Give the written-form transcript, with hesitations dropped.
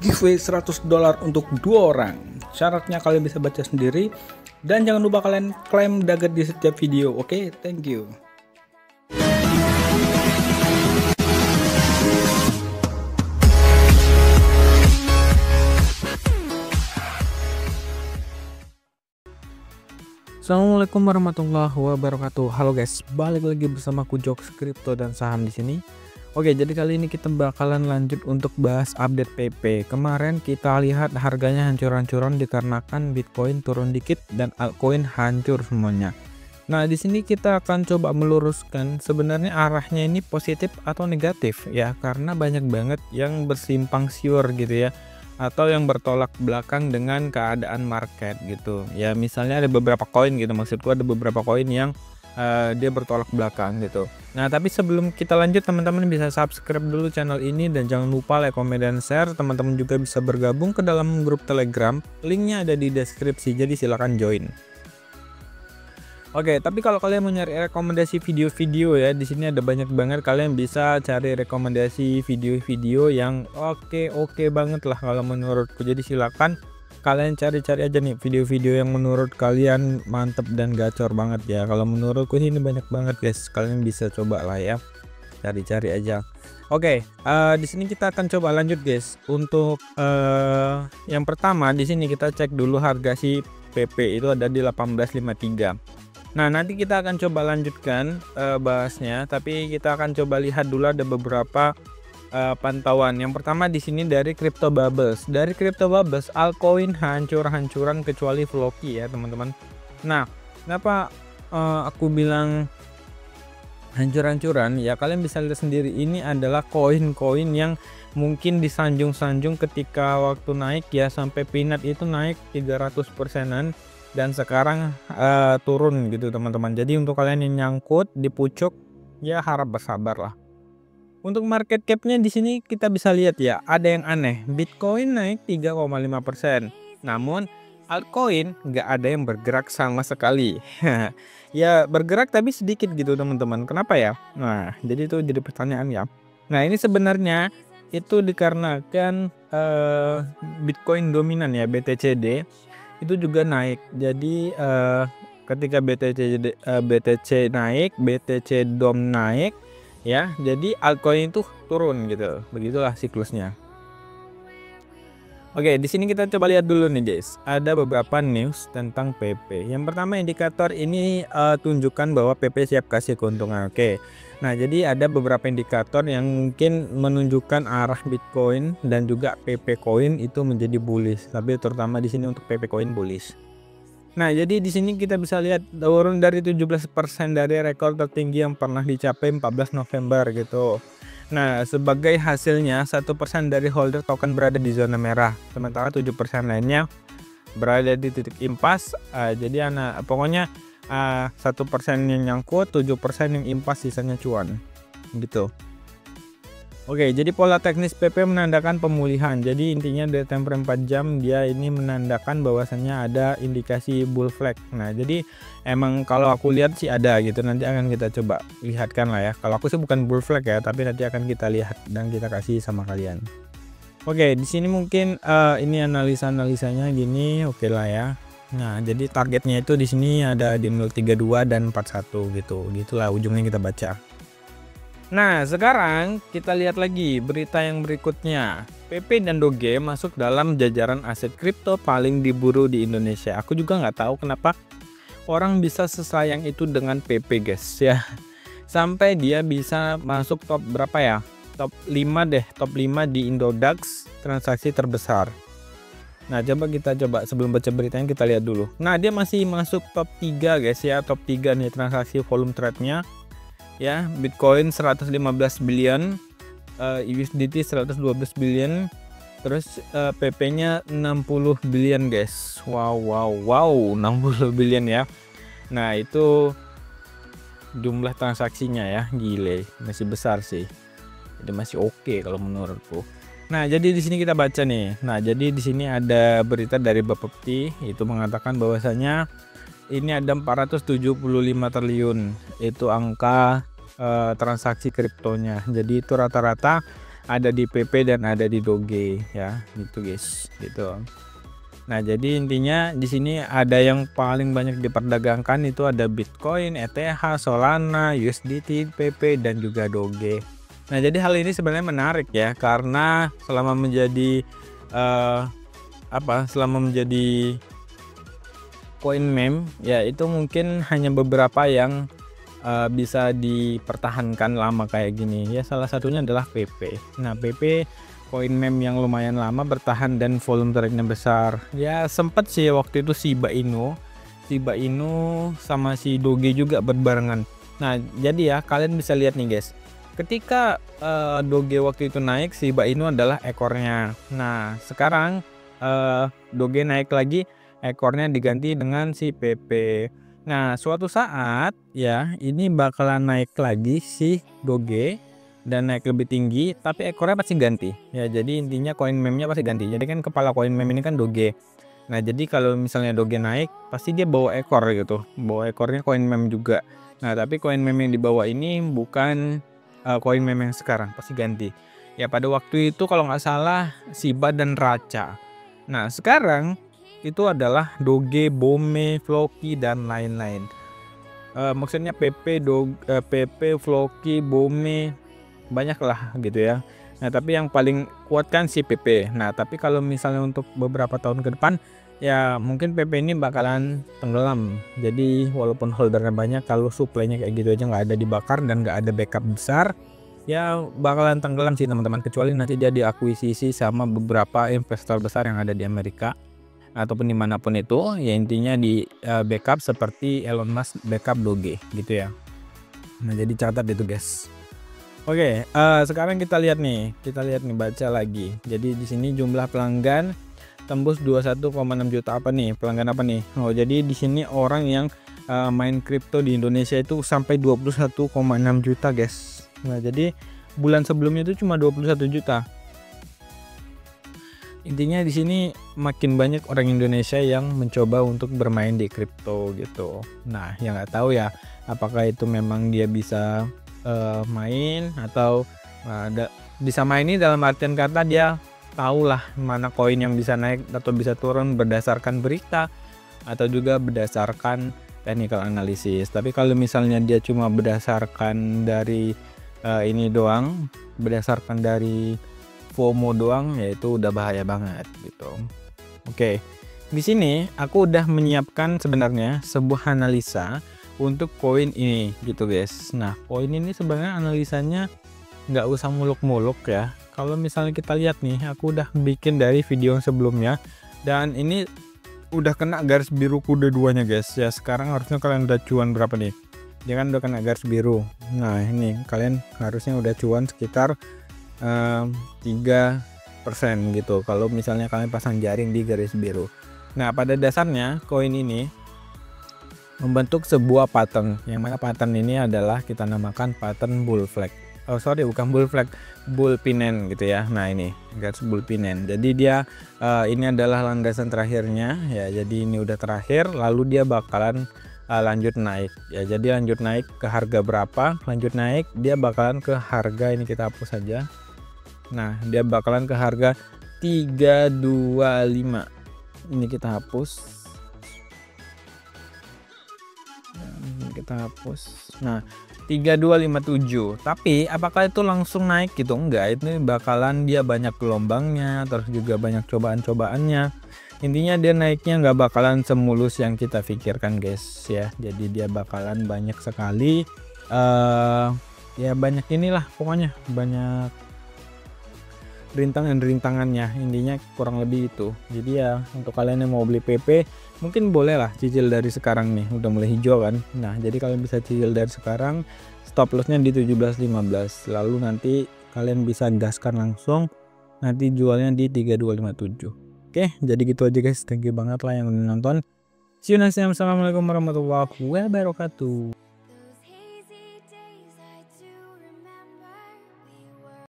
giveaway $100 untuk 2 orang. Syaratnya kalian bisa baca sendiri dan jangan lupa kalian klaim dagger di setiap video. Oke, thank you. Assalamualaikum warahmatullahi wabarakatuh. Halo guys, balik lagi bersama aku Jokes Kripto dan Saham di sini. Oke, jadi kali ini kita bakalan lanjut untuk bahas update PP. Kemarin kita lihat harganya hancur-hancuran dikarenakan Bitcoin turun dikit dan altcoin hancur semuanya. Nah, di sini kita akan coba meluruskan sebenarnya arahnya ini positif atau negatif ya, karena banyak banget yang bersimpang siur gitu ya, atau yang bertolak belakang dengan keadaan market gitu ya. Misalnya ada beberapa koin gitu, maksudku ada beberapa koin yang dia bertolak belakang gitu. Nah, tapi sebelum kita lanjut, teman-teman bisa subscribe dulu channel ini dan jangan lupa like, comment, dan share. Teman-teman juga bisa bergabung ke dalam grup Telegram, linknya ada di deskripsi, jadi silahkan join. Oke, tapi kalau kalian mau nyari rekomendasi video-video ya, di sini ada banyak banget. Kalian bisa cari rekomendasi video-video yang oke banget lah kalau menurutku. Jadi silakan kalian cari-cari aja nih video-video yang menurut kalian mantep dan gacor banget ya. Kalau menurutku ini banyak banget guys. Kalian bisa coba lah ya, cari-cari aja. Oke, di sini kita akan coba lanjut guys. Untuk yang pertama di sini kita cek dulu harga si PP itu ada di 1853. Nah, nanti kita akan coba lanjutkan bahasnya, tapi kita akan coba lihat dulu ada beberapa pantauan. Yang pertama di sini dari Crypto Bubbles. Dari Crypto Bubbles, altcoin hancur-hancuran kecuali Floki ya, teman-teman. Nah, kenapa aku bilang hancur-hancuran? Ya, kalian bisa lihat sendiri, ini adalah koin-koin yang mungkin disanjung-sanjung ketika waktu naik ya, sampai peanut itu naik 300%-an. Dan sekarang turun gitu teman-teman. Jadi untuk kalian yang nyangkut di pucuk ya harap bersabar lah. Untuk market capnya di sini kita bisa lihat ya, ada yang aneh. Bitcoin naik 3,5%, namun altcoin nggak ada yang bergerak sama sekali. Ya bergerak tapi sedikit gitu teman-teman. Kenapa ya? Nah, jadi itu jadi pertanyaan ya. Nah, ini sebenarnya itu dikarenakan Bitcoin dominan ya, BTCD itu juga naik. Jadi ketika BTC naik, BTC DOM naik ya, jadi altcoin itu turun gitu. Begitulah siklusnya. Oke, di sini kita coba lihat dulu nih guys. Ada beberapa news tentang PP. Yang pertama, indikator ini tunjukkan bahwa PP siap kasih keuntungan. Oke. Nah, jadi ada beberapa indikator yang mungkin menunjukkan arah Bitcoin dan juga PP coin itu menjadi bullish. Tapi terutama di sini untuk PP coin bullish. Nah, jadi di sini kita bisa lihat turun dari 17% dari rekor tertinggi yang pernah dicapai 14 November gitu. Nah, sebagai hasilnya 1% dari holder token berada di zona merah, sementara 7% lainnya berada di titik impas. Jadi pokoknya 1% yang nyangkut, 7% yang impas, sisanya cuan gitu. Oke, jadi pola teknis PP menandakan pemulihan. Jadi intinya dari time frame 4 jam dia ini menandakan bahwasannya ada indikasi bull flag. Nah, jadi emang kalau aku lihat sih ada gitu. Nanti akan kita coba lihatkan lah ya. Kalau aku sih bukan bull flag ya, tapi nanti akan kita lihat dan kita kasih sama kalian. Oke, di sini mungkin ini analisa-analisanya gini, oke lah ya. Nah, jadi targetnya itu di sini ada di 032 dan 41 gitu. Gitulah ujungnya kita baca. Nah, sekarang kita lihat lagi berita yang berikutnya. PP dan Doge masuk dalam jajaran aset kripto paling diburu di Indonesia. Aku juga nggak tahu kenapa orang bisa sesayang itu dengan PP guys ya. Sampai dia bisa masuk top berapa ya? Top 5 deh, top 5 di Indodax transaksi terbesar. Nah, kita coba sebelum baca beritanya kita lihat dulu. Nah, dia masih masuk top 3 guys ya, top 3 nih transaksi volume trade-nya. Ya, Bitcoin 115 billion, USDT 112 billion, terus PP-nya 60 billion guys. Wow, 60 billion ya. Nah, itu jumlah transaksinya ya, gile, masih besar sih. Jadi masih oke kalau menurutku. Nah, jadi di sini kita baca nih. Nah, jadi di sini ada berita dari Bapepti itu mengatakan bahwasanya ini ada 475 triliun itu angka transaksi kriptonya. Jadi itu rata-rata ada di PP dan ada di Doge ya, gitu guys, gitu. Nah, jadi intinya di sini ada yang paling banyak diperdagangkan itu ada Bitcoin, ETH, Solana, USDT, PP dan juga Doge. Nah, jadi hal ini sebenarnya menarik ya, karena selama menjadi selama menjadi koin meme ya, itu mungkin hanya beberapa yang bisa dipertahankan lama kayak gini ya. Salah satunya adalah PP. Nah, PP koin meme yang lumayan lama bertahan dan volume trade-nya besar ya. Sempet sih waktu itu Shiba Inu sama si Doge juga berbarengan. Nah, jadi ya kalian bisa lihat nih guys, ketika Doge waktu itu naik, Shiba Inu adalah ekornya. Nah, sekarang Doge naik lagi, ekornya diganti dengan si PP. Nah, suatu saat ya ini bakalan naik lagi si Doge dan naik lebih tinggi, tapi ekornya pasti ganti ya. Jadi intinya koin meme-nya pasti ganti. Jadi kan kepala koin meme ini kan Doge. Nah, jadi kalau misalnya Doge naik, pasti dia bawa ekor gitu, bawa ekornya koin meme juga. Nah, tapi koin meme yang dibawa ini bukan koin meme yang sekarang, pasti ganti ya. Pada waktu itu kalau nggak salah Shiba dan Racha. Nah, sekarang itu adalah Doge, Bome, Floki dan lain-lain. Maksudnya PP, PP, Floki, Bome, banyak lah gitu ya. Nah, tapi yang paling kuat kan si PP. Nah, tapi kalau misalnya untuk beberapa tahun ke depan ya mungkin PP ini bakalan tenggelam. Jadi walaupun holdernya banyak, kalau supply-nya kayak gitu aja nggak ada dibakar dan nggak ada backup besar, ya bakalan tenggelam sih teman-teman, kecuali nanti dia diakuisisi sama beberapa investor besar yang ada di Amerika ataupun dimanapun itu ya. Intinya di backup seperti Elon Musk backup Doge gitu ya. Nah, jadi catat itu guys. Oke, sekarang kita lihat nih, baca lagi. Jadi di sini jumlah pelanggan tembus 21,6 juta. Apa nih pelanggan apa nih? Oh, jadi di sini orang yang main kripto di Indonesia itu sampai 21,6 juta guys. Nah, jadi bulan sebelumnya itu cuma 21 juta. Intinya di sini makin banyak orang Indonesia yang mencoba untuk bermain di kripto gitu. Nah, yang nggak tahu ya apakah itu memang dia bisa main atau bisa main ini dalam artian kata dia tahulah mana koin yang bisa naik atau bisa turun berdasarkan berita atau juga berdasarkan technical analysis. Tapi kalau misalnya dia cuma berdasarkan dari ini doang, berdasarkan dari FOMO doang, ya itu udah bahaya banget gitu. Oke, di sini aku udah menyiapkan sebenarnya sebuah analisa untuk koin ini gitu guys. Nah, koin ini sebenarnya analisanya nggak usah muluk-muluk ya. Kalau misalnya kita lihat nih, aku udah bikin dari video yang sebelumnya dan ini udah kena garis biru kuda duanya guys ya. Sekarang harusnya kalian udah cuan berapa nih? Dia kan udah kena garis biru. Nah, ini kalian harusnya udah cuan sekitar 3% gitu kalau misalnya kalian pasang jaring di garis biru. Nah, pada dasarnya koin ini membentuk sebuah pattern, yang mana pattern ini adalah kita namakan pattern bull flag. Oh sorry, bukan bull flag, bull pinen gitu ya. Nah, ini garis bull pinen. Jadi dia ini adalah landasan terakhirnya ya. Jadi ini udah terakhir, lalu dia bakalan lanjut naik ya. Jadi lanjut naik ke harga berapa? Lanjut naik dia bakalan ke harga ini, kita hapus saja. Nah, dia bakalan ke harga 325. Ini kita hapus. Nah, 3257. Tapi apakah itu langsung naik gitu? Enggak, itu bakalan dia banyak gelombangnya, terus juga banyak cobaan-cobaannya. Intinya dia naiknya nggak bakalan semulus yang kita pikirkan guys ya. Jadi dia bakalan banyak sekali ya, banyak inilah pokoknya, banyak rintangannya, intinya kurang lebih itu. Jadi ya untuk kalian yang mau beli PP mungkin boleh lah cicil dari sekarang nih, udah mulai hijau kan. Nah, jadi kalian bisa cicil dari sekarang, stop lossnya di 17.15, lalu nanti kalian bisa gaskan langsung, nanti jualnya di 3257. Oke, jadi gitu aja guys, thank you banget lah yang udah nonton. See you next time. Assalamualaikum warahmatullahi wabarakatuh.